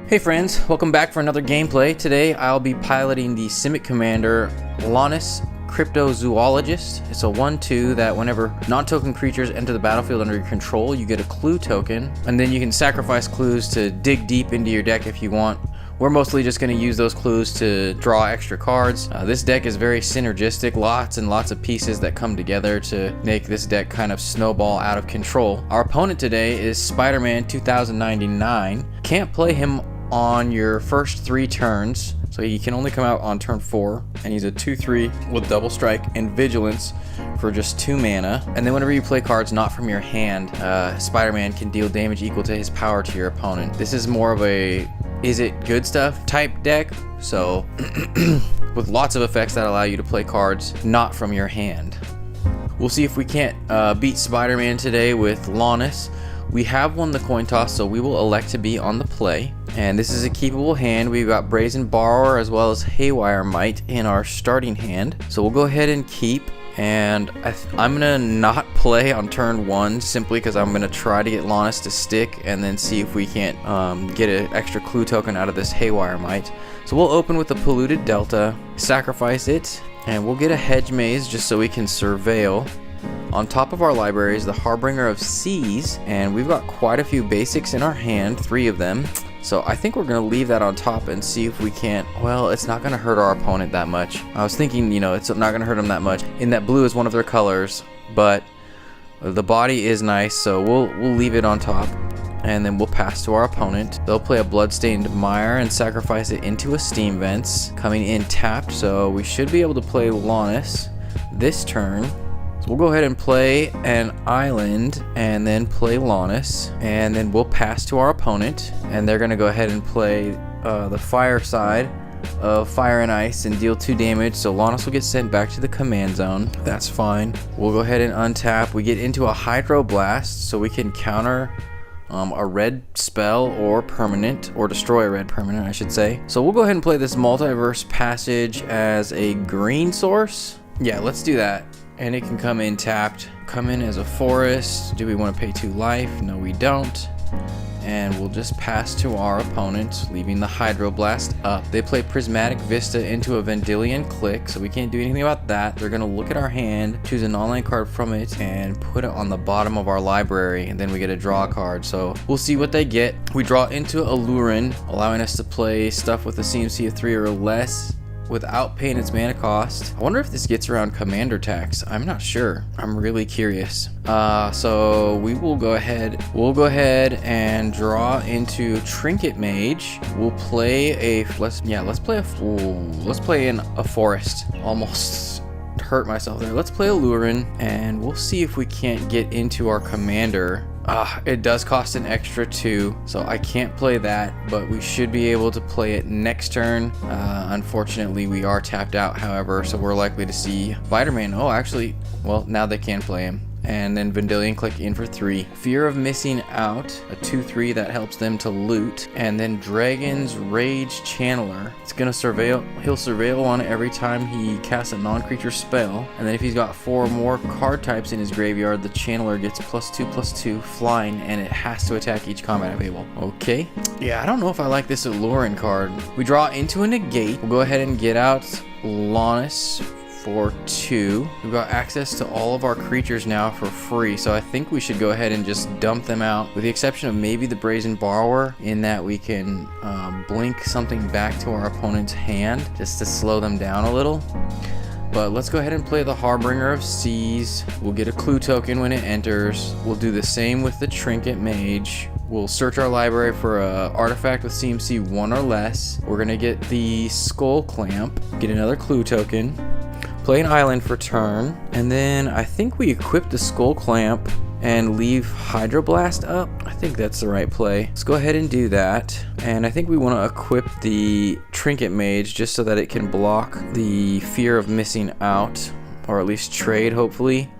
Hey friends, welcome back for another gameplay. Today I'll be piloting the Simic Commander Lonis Cryptozoologist. It's a 1/2 that whenever non-token creatures enter the battlefield under your control, you get a clue token, and then you can sacrifice clues to dig deep into your deck if you want. We're mostly just going to use those clues to draw extra cards. This deck is very synergistic, lots and lots of pieces that come together to make this deck kind of snowball out of control. Our opponent today is Spider-Man 2099. Can't play him on your first 3 turns, so he can only come out on turn 4, and he's a 2/3 with double strike and vigilance for just 2 mana. And then whenever you play cards not from your hand, Spider-Man can deal damage equal to his power to your opponent. This is more of a is it good stuff type deck, so with lots of effects that allow you to play cards not from your hand. We'll see if we can't beat Spider-Man today with Lonis. We have won the coin toss, so we will elect to be on the play. And this is a keepable hand. We've got Brazen Borrower as well as Haywire Might in our starting hand. So we'll go ahead and keep. And I'm going to not play on turn 1 simply because I'm going to try to get Lonis to stick and then see if we can't get an extra clue token out of this Haywire Might. So we'll open with the Polluted Delta, sacrifice it, and we'll get a Hedge Maze just so we can surveil. On top of our library is the Harbinger of Seas, and we've got quite a few basics in our hand, 3 of them. So I think we're going to leave that on top and see if we can't, well, it's not going to hurt our opponent that much. I was thinking, it's not going to hurt them that much. In that blue is one of their colors, but the body is nice, so we'll leave it on top. And then we'll pass to our opponent. They'll play a Bloodstained Mire and sacrifice it into a Steam Vents, coming in tapped, so we should be able to play Lonis this turn. We'll go ahead and play an island and then play Lonis, and then we'll pass to our opponent, and they're going to go ahead and play the fire side of Fire and Ice and deal 2 damage, so Lonis will get sent back to the command zone. That's fine. We'll go ahead and untap. We get into a Hydroblast, so we can counter a red spell or permanent, or destroy a red permanent, I should say. So we'll go ahead and play this Multiverse Passage as a green source. Yeah, let's do that. And it can come in tapped, come in as a forest. Do we want to pay 2 life? No, we don't. And we'll just pass to our opponent, leaving the Hydroblast up. They play Prismatic Vista into a Vendilion Click, so we can't do anything about that. They're going to look at our hand, choose an online card from it, and put it on the bottom of our library, and then we get to draw a card. So we'll see what they get. We draw into Allurin, allowing us to play stuff with a CMC of 3 or less without paying its mana cost. I wonder if this gets around commander tax. I'm not sure. I'm really curious. So we will go ahead. We'll go ahead and draw into Trinket Mage. We'll play a let's play in a forest. Almost hurt myself there. Let's play Allurin, and we'll see if we can't get into our commander. It does cost an extra 2, so I can't play that, but we should be able to play it next turn. Unfortunately, we are tapped out, however, so we're likely to see Spider-Man. Oh, actually, well, now they can play him. And then Vendilion Click in for 3. Fear of Missing Out, a 2/3 that helps them to loot. And then Dragon's Rage Channeler. It's gonna surveil. He'll surveil on it every time he casts a non-creature spell. And then if he's got 4 or more card types in his graveyard, the Channeler gets +2/+2 flying, and it has to attack each combat available. Okay. Yeah, I don't know if I like this Allurin card. We draw into a negate. We'll go ahead and get out Lonis for 2. We've got access to all of our creatures now for free, so I think we should go ahead and just dump them out, with the exception of maybe the Brazen Borrower, in that we can blink something back to our opponent's hand just to slow them down a little. But let's go ahead and play the Harbinger of Seas. We'll get a clue token when it enters. We'll do the same with the Trinket Mage. We'll search our library for a artifact with CMC 1 or less. We're gonna get the Skull Clamp, get another clue token, play an island for turn, and then I think we equip the Skull Clamp and leave Hydroblast up. I think that's the right play. Let's go ahead and do that. And I think we want to equip the Trinket Mage just so that it can block the Fear of Missing Out, or at least trade, hopefully.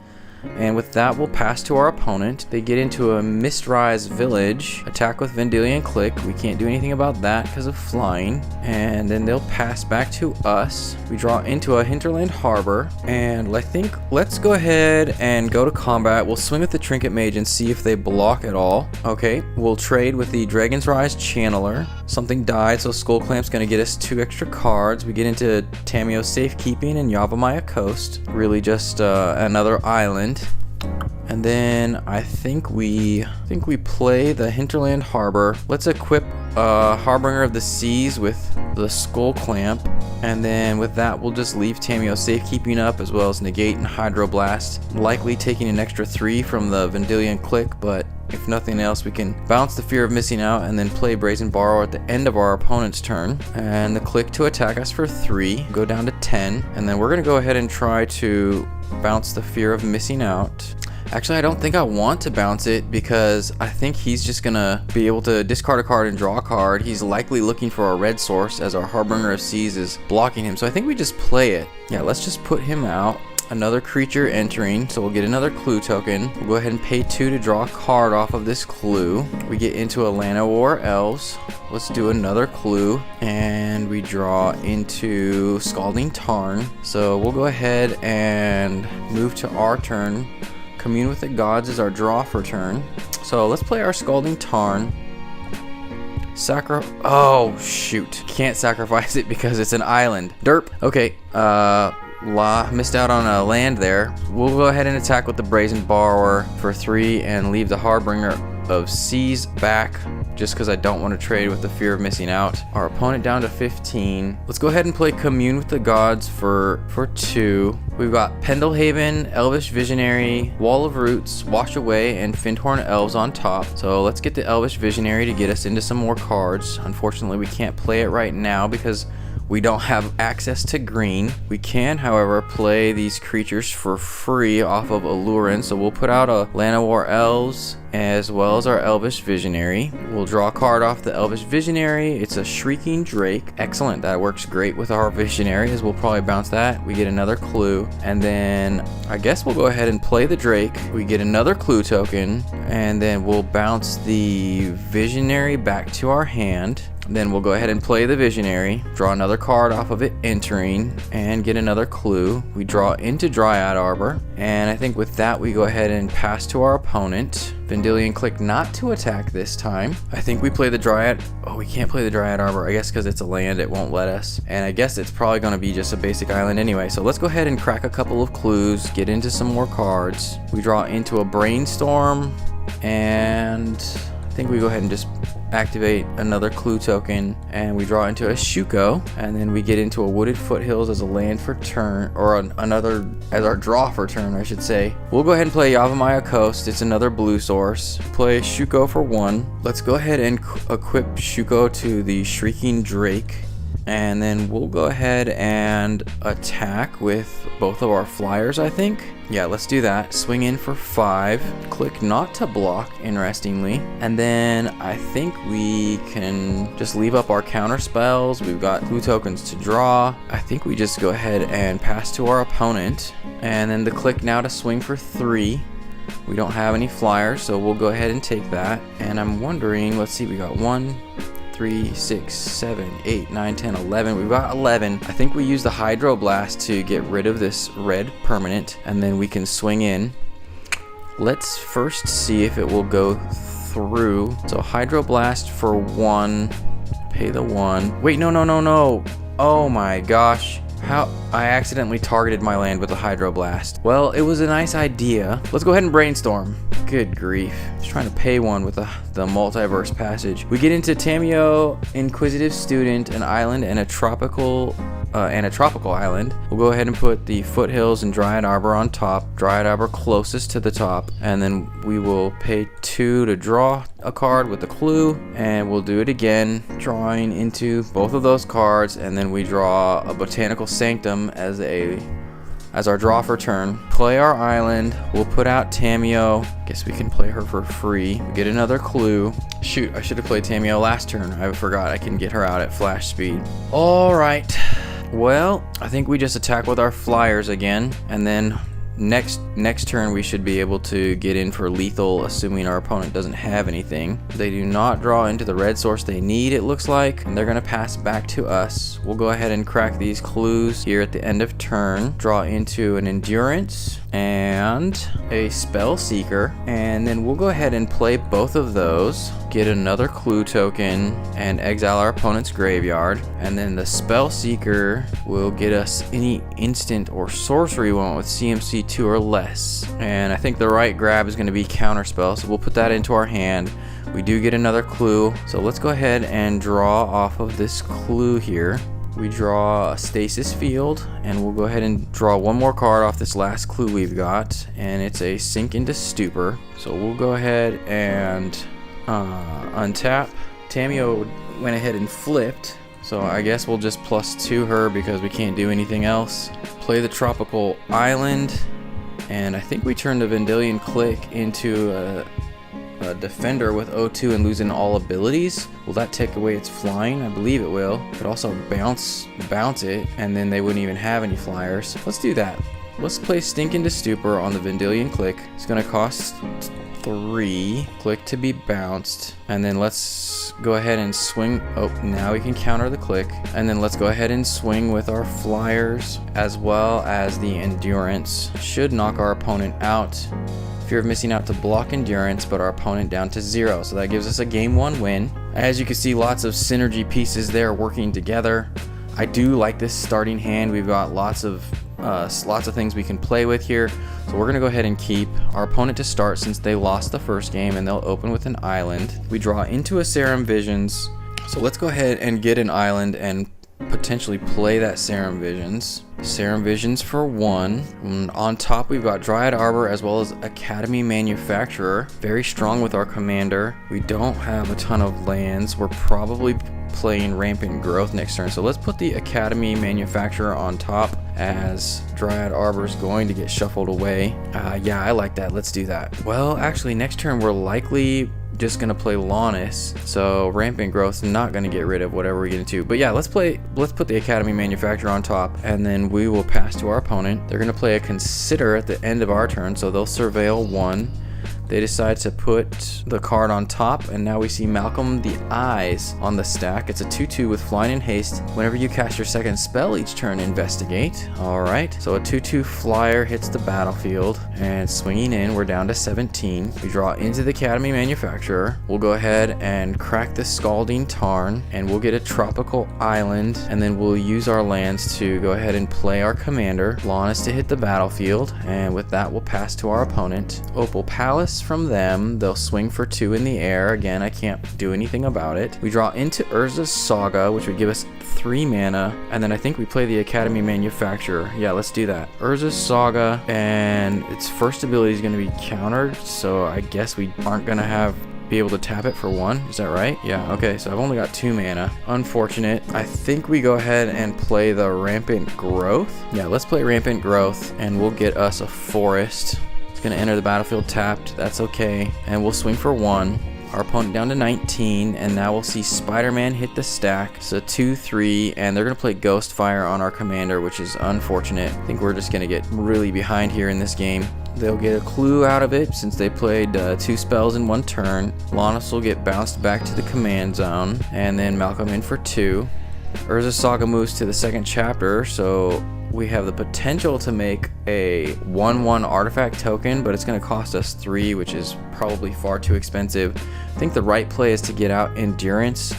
And with that, we'll pass to our opponent. They get into a Mistrise Village, attack with Vendilion Click. We can't do anything about that because of flying. And then they'll pass back to us. We draw into a Hinterland Harbor. And I think let's go ahead and go to combat. We'll swing with the Trinket Mage and see if they block at all. Okay, we'll trade with the Dragon's Rise Channeler. Something died, so Skull Clamp's gonna get us 2 extra cards. We get into Tamio's Safekeeping and Yavimaya Coast. Really just another island. And then I think we play the Hinterland Harbor. Let's equip Harbinger of the Seas with the Skull Clamp. And then with that, we'll just leave Tamio's Safekeeping up, as well as Negate and Hydroblast. Likely taking an extra 3 from the Vendilion Click, but if nothing else, we can bounce the Fear of Missing Out and then play Brazen Borrower at the end of our opponent's turn. And the Click to attack us for 3, go down to 10. And then we're going to go ahead and try to bounce the Fear of Missing Out. Actually, I don't think I want to bounce it because I think he's just gonna be able to discard a card and draw a card. He's likely looking for a red source as our Harbinger of Seas is blocking him. So I think we just play it. Yeah, let's just put him out. Another creature entering, so we'll get another clue token. We'll go ahead and pay 2 to draw a card off of this clue. We get into Llanowar Elves. Let's do another clue, and we draw into Scalding Tarn. So we'll go ahead and move to our turn. Commune with the Gods is our draw for turn. So let's play our Scalding Tarn. Oh, shoot. Can't sacrifice it because it's an island. Derp. Okay, missed out on a land there. We'll go ahead and attack with the Brazen Borrower for 3 and leave the Harbinger of Seas back just because I don't want to trade with the Fear of Missing Out. Our opponent down to 15. Let's go ahead and play Commune with the Gods for 2. We've got Pendelhaven, Elvish Visionary, Wall of Roots, Wash Away, and Findhorn Elves on top. So let's get the Elvish Visionary to get us into some more cards. Unfortunately, we can't play it right now because we don't have access to green. We can, however, play these creatures for free off of Allurin. So we'll put out a Llanowar Elves as well as our Elvish Visionary. We'll draw a card off the Elvish Visionary. It's a Shrieking Drake. Excellent. That works great with our Visionary, as we'll probably bounce that. We get another clue. And then I guess we'll go ahead and play the Drake. We get another clue token. And then we'll bounce the Visionary back to our hand. Then we'll go ahead and play the Visionary, draw another card off of it entering, and get another clue. We draw into Dryad Arbor, and I think with that we go ahead and pass to our opponent. Vendilion Click not to attack this time. I think we play the Dryad. Oh, we can't play the Dryad Arbor. I guess because it's a land, it won't let us. And I guess it's probably going to be just a basic island anyway. So let's go ahead and crack a couple of clues, get into some more cards. We draw into a Brainstorm, and I think we go ahead and just activate another clue token, and we draw into a Shuko, and then we get into a Wooded Foothills as a land for turn, or another as our draw for turn, I should say. We'll go ahead and play Yavimaya Coast. It's another blue source. Play Shuko for 1. Let's go ahead and equip Shuko to the Shrieking Drake. And then we'll go ahead and attack with both of our flyers, I think. Yeah, let's do that. Swing in for 5. Click not to block, interestingly. And then I think we can just leave up our counter spells. We've got clue tokens to draw. I think we just go ahead and pass to our opponent. And then the click now to swing for 3. We don't have any flyers, so we'll go ahead and take that. And I'm wondering, let's see, we got 1, 3, 6, 7, 8, 9, 10, 11. We've got 11. I think we use the Hydroblast to get rid of this red permanent, and then we can swing in. Let's first see if it will go through. So Hydroblast for 1. Pay the 1. Wait, no. Oh my gosh. How I accidentally targeted my land with a Hydroblast. Well, it was a nice idea. Let's go ahead and Brainstorm. Good grief. Just trying to pay 1 with the Multiverse Passage. We get into Tamio, Inquisitive Student, an island, and a tropical island. We'll go ahead and put the Foothills and Dryad Arbor on top. Dryad Arbor closest to the top. And then we will pay 2 to draw a card with a clue. And we'll do it again, drawing into both of those cards. And then we draw a Botanical Sanctum as our draw for turn. Play our island. We'll put out Tamio. Guess we can play her for free. Get another clue. Shoot, I should have played Tamio last turn. I forgot I can get her out at flash speed. All right. Well, I think we just attack with our flyers again, and then next turn we should be able to get in for lethal, assuming our opponent doesn't have anything. They do not draw into the red source they need, it looks like, and they're going to pass back to us. We'll go ahead and crack these clues here at the end of turn. Draw into an Endurance, and a Spell Seeker, and then we'll go ahead and play both of those, get another clue token, and exile our opponent's graveyard, and then the Spell Seeker will get us any instant or sorcery we want with CMC 2 or less, and I think the right grab is going to be Counterspell, so we'll put that into our hand. We do get another clue, so let's go ahead and draw off of this clue here. We draw a Stasis Field, and we'll go ahead and draw one more card off this last clue we've got, and it's a Sink into Stupor. So we'll go ahead and untap. Tamio went ahead and flipped, so I guess we'll just +2 her because we can't do anything else. Play the Tropical Island, and I think we turned the Vendilion Click into a defender with O2 and losing all abilities. Will that take away its flying? I believe it will. Could also bounce it, and then they wouldn't even have any flyers. Let's do that. Let's play Stink into Stupor on the Vendilion Click. It's gonna cost 3. Click to be bounced, and then let's go ahead and swing. Oh, now we can counter the click, and then let's go ahead and swing with our flyers as well as the endurance. Should knock our opponent out. Fear of missing out to block endurance, but our opponent down to 0. So that gives us a game 1 win. As you can see, lots of synergy pieces there working together. I do like this starting hand. We've got lots of things we can play with here. So we're gonna go ahead and keep our opponent to start since they lost the first game, and they'll open with an island. We draw into a Serum Visions. So let's go ahead and get an island and potentially play that Serum Visions. Serum Visions for 1. And on top we've got Dryad Arbor as well as Academy Manufacturer. Very strong with our commander. We don't have a ton of lands. We're probably playing Rampant Growth next turn. So let's put the Academy Manufacturer on top as Dryad Arbor is going to get shuffled away. Yeah, I like that. Let's do that. Well, actually next turn we're likely just gonna play Lonis, so Rampant Growth's not gonna get rid of whatever we get into. But yeah, let's put the Academy Manufacturer on top, and then we will pass to our opponent. They're gonna play a Consider at the end of our turn, so they'll surveil 1. They decide to put the card on top, and now we see Malcolm the Eyes on the stack. It's a 2/2 with flying and haste. Whenever you cast your second spell each turn, investigate. Alright, so a 2/2 flyer hits the battlefield, and swinging in, we're down to 17. We draw into the Academy Manufacturer. We'll go ahead and crack the Scalding Tarn, and we'll get a Tropical Island, and then we'll use our lands to go ahead and play our commander, Lonis, to hit the battlefield, and with that we'll pass to our opponent. Opal Palace from them. They'll swing for 2 in the air. Again, I can't do anything about it. We draw into Urza's Saga, which would give us 3 mana, and then I think we play the Academy Manufacturer. Yeah, let's do that. Urza's Saga, and its first ability is going to be countered, so I guess we aren't going to be able to tap it for 1. Is that right? Yeah, okay, so I've only got 2 mana. Unfortunate. I think we go ahead and play the Rampant Growth. Yeah, let's play Rampant Growth, and we'll get us a forest. Gonna enter the battlefield tapped. That's okay, and we'll swing for 1. Our opponent down to 19, and now we'll see Spider-Man hit the stack. So 2/3, and they're gonna play Ghostfire on our commander, which is unfortunate. I think we're just gonna get really behind here in this game. They'll get a clue out of it since they played 2 spells in 1 turn. Lonis will get bounced back to the command zone, and then Malcolm in for 2. Urza's Saga moves to the 2nd chapter, so we have the potential to make a 1/1 artifact token, but it's going to cost us 3, which is probably far too expensive. I think the right play is to get out Endurance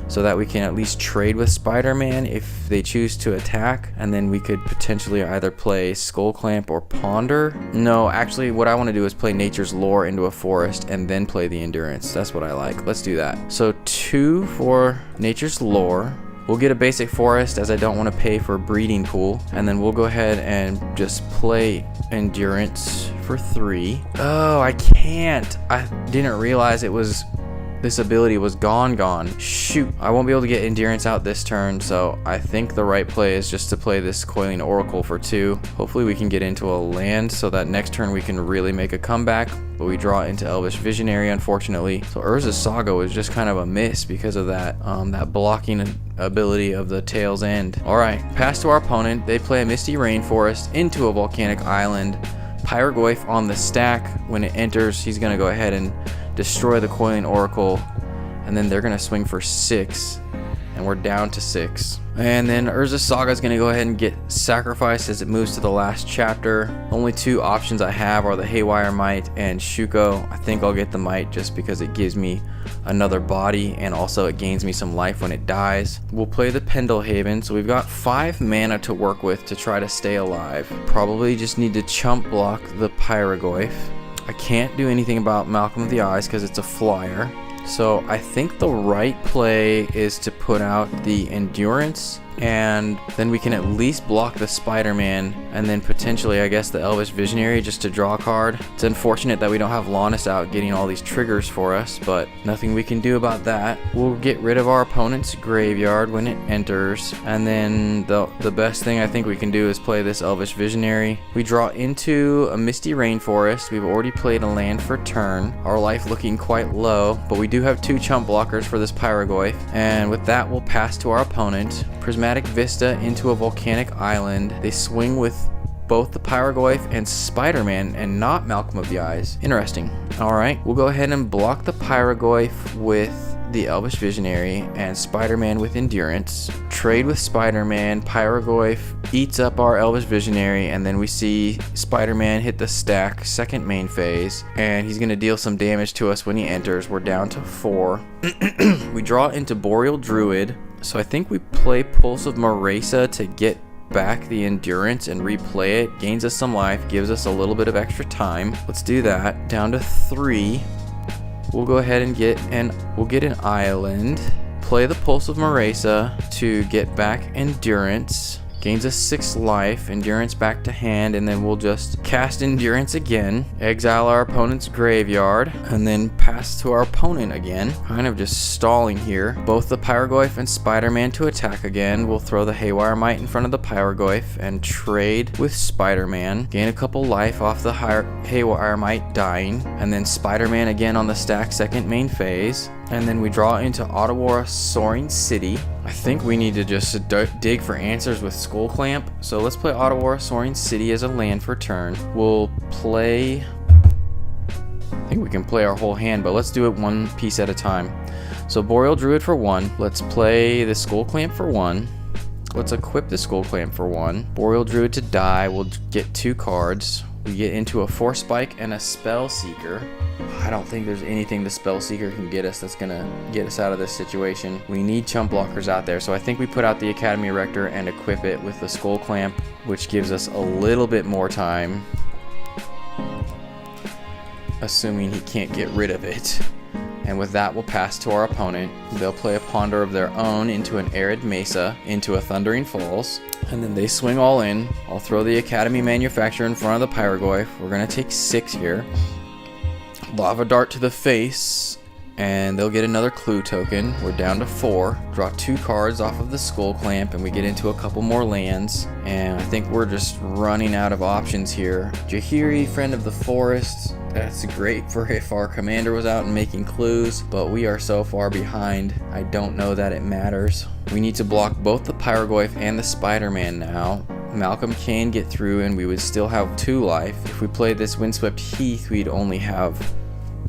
so that we can at least trade with Spider-Man if they choose to attack, and then we could potentially either play Skull Clamp or Ponder. No, actually what I want to do is play Nature's Lore into a forest and then play the Endurance. That's what I like. Let's do that. So 2 for Nature's Lore. We'll get a basic forest as I don't want to pay for a breeding pool, and then we'll go ahead and just play Endurance for 3. Oh, I can't. I didn't realize this ability was gone. Shoot, I won't be able to get Endurance out this turn, so I think the right play is just to play this Coiling Oracle for 2. Hopefully we can get into a land so that next turn we can really make a comeback, but we draw into Elvish Visionary, unfortunately. So Urza's Saga was just kind of a miss because of that blocking ability of the Tail's End. Alright, pass to our opponent. They play a Misty Rainforest into a Volcanic Island. Pyrogoyf on the stack. When it enters, he's going to go ahead and destroy the Coiling Oracle, and then they're going to swing for 6, and we're down to 6. And then Urza's Saga is going to go ahead and get sacrificed as it moves to the last chapter. Only 2 options I have are the Haywire Mite and Shuko. I think I'll get the Mite just because it gives me another body, and also it gains me some life when it dies. We'll play the Pendelhaven, so we've got 5 mana to work with to try to stay alive. Probably just need to chump block the Pyrogoyf. I can't do anything about Malcolm of the Eyes because it's a flyer. So I think the right play is to put out the Endurance, and then we can at least block the Spider-Man, and then potentially I guess the Elvish Visionary just to draw a card. It's unfortunate that we don't have Lonis out getting all these triggers for us, but nothing we can do about that. We'll get rid of our opponent's graveyard when it enters, and then the best thing I think we can do is play this Elvish Visionary. We draw into a Misty Rainforest. We've already played a land for turn. Our life looking quite low, but we do have 2 chump blockers for this Pyrogoyf, and with that we'll pass to our opponent. Prismatic Vista into a Volcanic Island. They swing with both the Pyrogoyf and Spider-Man and not Malcolm of the Eyes. Interesting. Alright, we'll go ahead and block the Pyrogoyf with the Elvish Visionary and Spider-Man with Endurance. Trade with Spider-Man. Pyrogoyf eats up our Elvish Visionary, and then we see Spider-Man hit the stack, second main phase, and he's going to deal some damage to us when he enters. We're down to 4. We draw into Boreal Druid, so I think we play Pulse of Maresa to get back the Endurance and replay it. Gains us some life, gives us a little bit of extra time. Let's do that. Down to 3. We'll go ahead and get an island. Play the Pulse of Maresa to get back Endurance. Gains us 6 life, Endurance back to hand, and then we'll just cast Endurance again, exile our opponent's graveyard, and then pass to our opponent again. Kind of just stalling here. Both the Pyrogoyf and Spider-Man to attack again. We'll throw the Haywire Mite in front of the Pyrogoyf and trade with Spider-Man. Gain a couple life off the Haywire Mite dying, and then Spider-Man again on the stack, second main phase. And then we draw into Otawara Soaring City. I think we need to just dig for answers with Skull Clamp. So let's play Otawara Soaring City as a land for turn. We'll play... I think we can play our whole hand, but let's do it one piece at a time. So Boreal Druid for 1. Let's play the Skull Clamp for 1. Let's equip the Skull Clamp for 1. Boreal Druid to die. We'll get 2 cards. We get into a Force Spike and a Spell Seeker. I don't think there's anything the Spell Seeker can get us that's gonna get us out of this situation. We need chump blockers out there, so I think we put out the Academy Rector and equip it with the Skull Clamp, which gives us a little bit more time, assuming he can't get rid of it. And with that, we'll pass to our opponent. They'll play a Ponder of their own into an Arid Mesa, into a Thundering Falls, and then they swing all in. I'll throw the Academy Manufacturer in front of the Pyrogoyf. We're gonna take 6 here. Lava Dart to the face, and they'll get another clue token. We're down to 4. Draw 2 cards off of the Skull Clamp, and we get into a couple more lands, and I think we're just running out of options here. Jahiri, Friend of the Forest, that's great for if our commander was out and making clues, but we are so far behind, I don't know that it matters. We need to block both the Pyrogoyf and the Spider-Man now. Malcolm can get through and we would still have 2 life. If we play this Windswept Heath, we'd only have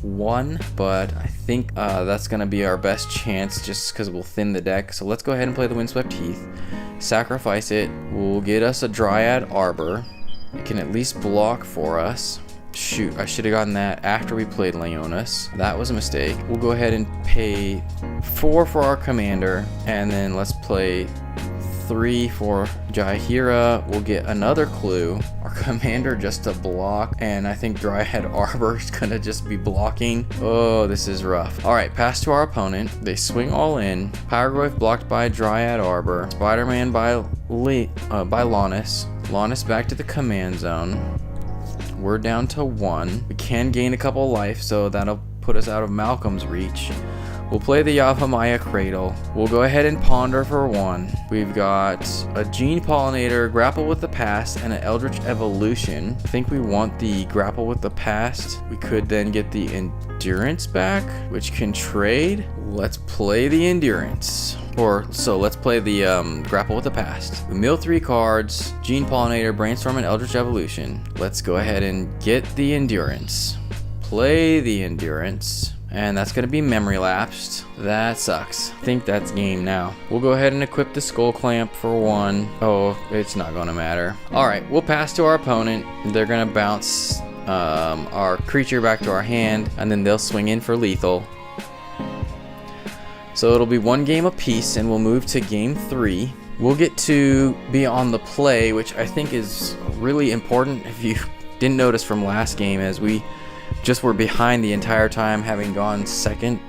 1, but I think that's going to be our best chance just because we'll thin the deck. So let's go ahead and play the Windswept Heath. Sacrifice it. We'll get us a Dryad Arbor. It can at least block for us. Shoot, I should have gotten that after we played Leonis. That was a mistake. We'll go ahead and pay 4 for our commander, and then let's play 3 for Jaheira. We'll get another clue. Our commander just to block, and I think Dryad Arbor is gonna just be blocking. Oh, this is rough. Alright, pass to our opponent. They swing all in. Pyrogoyf blocked by Dryad Arbor. Spider-Man by Lonis. Lonis back to the command zone. We're down to 1. We can gain a couple life, so that'll put us out of Malcolm's reach. We'll play the Yavimaya Cradle. We'll go ahead and ponder for 1. We've got a Gene Pollinator, Grapple with the Past, and an Eldritch Evolution. I think we want the Grapple with the Past. We could then get the Endurance back, which can trade. Let's play the Endurance. Let's play the Grapple with the Past. We mill 3 cards, Gene Pollinator, Brainstorm, and Eldritch Evolution. Let's go ahead and get the Endurance. Play the Endurance. and that's going to be memory lapsed. That sucks. I think that's game now. We'll go ahead and equip the skull clamp for 1. Oh, it's not going to matter. All right, we'll pass to our opponent. They're going to bounce our creature back to our hand, and then they'll swing in for lethal. So it'll be 1 game apiece, and we'll move to game 3. We'll get to be on the play, which I think is really important if you didn't notice from last game, as we just were behind the entire time, having gone second.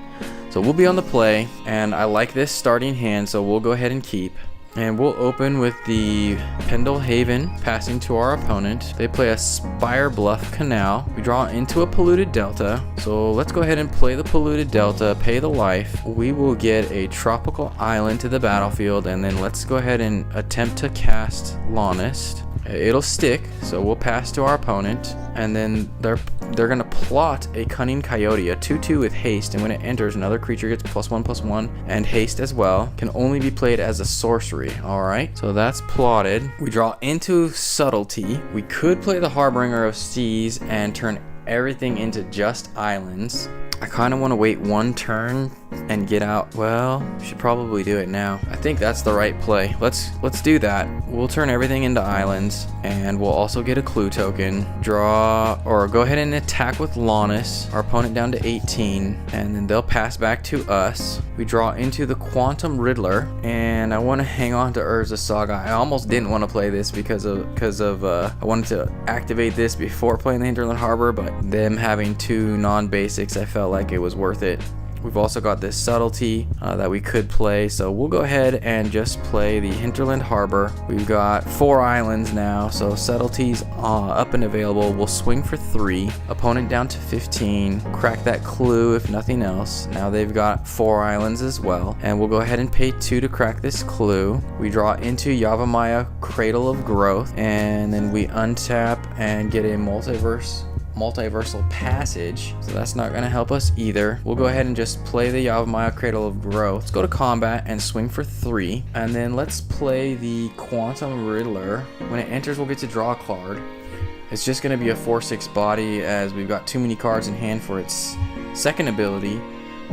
So we'll be on the play, and I like this starting hand, so we'll go ahead and keep. And we'll open with the Pendle Haven, passing to our opponent. They play a Spire Bluff Canal. We draw into a Polluted Delta. So let's go ahead and play the Polluted Delta, pay the life. We will get a Tropical Island to the battlefield, and then let's go ahead and attempt to cast Lonis. It'll stick, so we'll pass to our opponent, and then they're gonna plot a Cunning Coyote, a 2/2 with haste, and when it enters, another creature gets +1/+1 and haste as well. Can only be played as a sorcery. All right, so that's plotted. We draw into Subtlety. We could play the Harbinger of Seas and turn everything into just islands. I kind of want to wait 1 turn and get out. Well, should probably do it now. I think that's the right play. Let's do that. We'll turn everything into islands, and we'll also get a clue token. Draw, or go ahead and attack with Lonis. Our opponent down to 18, and then they'll pass back to us. We draw into the Quantum Riddler, and I want to hang on to Urza Saga. I almost didn't want to play this because of I wanted to activate this before playing the Hinterland Harbor, but them having 2 non-basics, I felt like it was worth it. We've also got this Subtlety that we could play, so we'll go ahead and just play the Hinterland Harbor. We've got 4 islands now, so Subtlety's up and available. We'll swing for 3. Opponent down to 15. Crack that clue if nothing else. Now they've got 4 islands as well, and we'll go ahead and pay 2 to crack this clue. We draw into Yavimaya, Cradle of Growth, and then we untap and get a multiversal passage, so that's not going to help us either. We'll go ahead and just play the Yavimaya, Cradle of Growth. Let's go to combat and swing for 3, and then let's play the Quantum Riddler. When it enters, we'll get to draw a card. It's just going to be a 4/6 body, as we've got too many cards in hand for its second ability,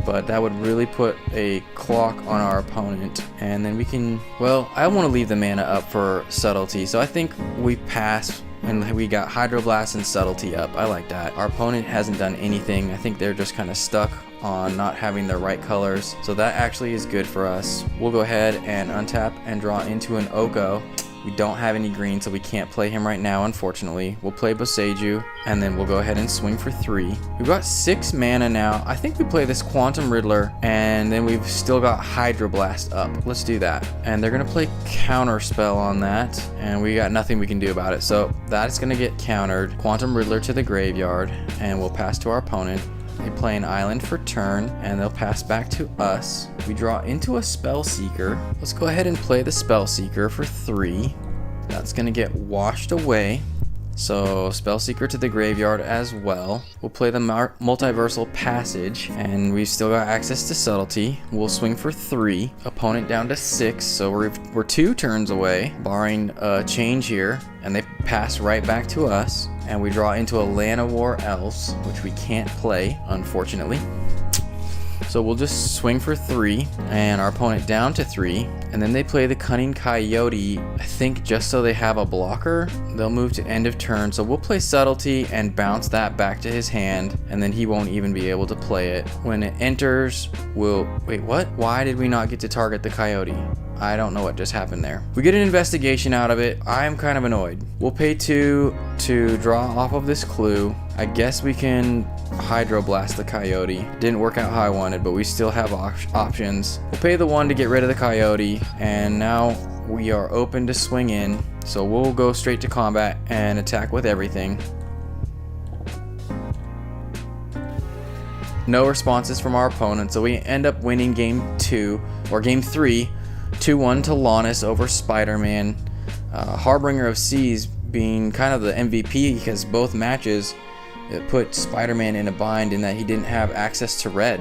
but that would really put a clock on our opponent. And then we can, well, I want to leave the mana up for Subtlety, so I think we pass. And we got Hydroblast and Subtlety up. I like that. Our opponent hasn't done anything. I think they're just kind of stuck on not having the right colors, so that actually is good for us. We'll go ahead and untap and draw into an Oko. We don't have any green, so we can't play him right now, unfortunately. We'll play Boseiju, and then we'll go ahead and swing for 3. We've got 6 mana now. I think we play this Quantum Riddler, and then we've still got Hydroblast up. Let's do that. And they're going to play Counterspell on that, and we got nothing we can do about it. So that's going to get countered. Quantum Riddler to the graveyard, and we'll pass to our opponent. They play an island for turn, and they'll pass back to us. We draw into a Spellseeker. Let's go ahead and play the Spellseeker for 3. That's going to get washed away. So Spellseeker to the graveyard as well. We'll play the Multiversal Passage, and we've still got access to Subtlety. We'll swing for 3. Opponent down to 6, so we're 2 turns away, barring a change here, and they pass right back to us. And we draw into a Llanowar Elves, which we can't play, unfortunately. So we'll just swing for 3, and our opponent down to 3, and then they play the Cunning Coyote, I think just so they have a blocker. They'll move to end of turn, so we'll play Subtlety and bounce that back to his hand, and then he won't even be able to play it. When it enters, we'll... Wait, what? Why did we not get to target the Coyote? I don't know what just happened there. We get an investigation out of it. I am kind of annoyed. We'll pay 2 to draw off of this clue. I guess we can Hydroblast the Coyote. Didn't work out how I wanted, but we still have options. We'll pay the 1 to get rid of the Coyote, and now we are open to swing in. So we'll go straight to combat and attack with everything. No responses from our opponent, so we end up winning game 2, or game 3, 2-1 to Lonis over Spider-Man. Harbinger of Seas being kind of the MVP, because both matches it put Spider-Man in a bind in that he didn't have access to red.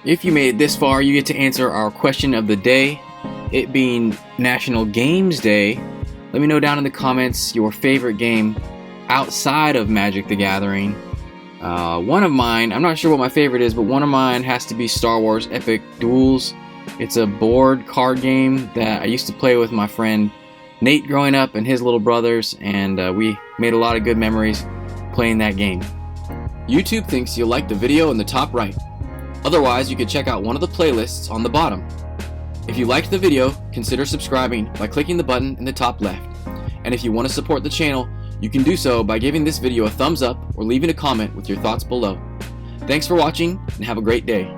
If you made it this far, you get to answer our question of the day. It being National Games Day, Let me know down in the comments your favorite game outside of Magic the Gathering. One of mine, I'm not sure what my favorite is, but one of mine has to be Star Wars Epic Duels. It's a board card game that I used to play with my friend Nate growing up and his little brothers, and we made a lot of good memories playing that game. YouTube thinks you'll like the video in the top right. Otherwise, you could check out one of the playlists on the bottom. If you liked the video, consider subscribing by clicking the button in the top left. And if you want to support the channel, you can do so by giving this video a thumbs up or leaving a comment with your thoughts below. Thanks for watching and have a great day.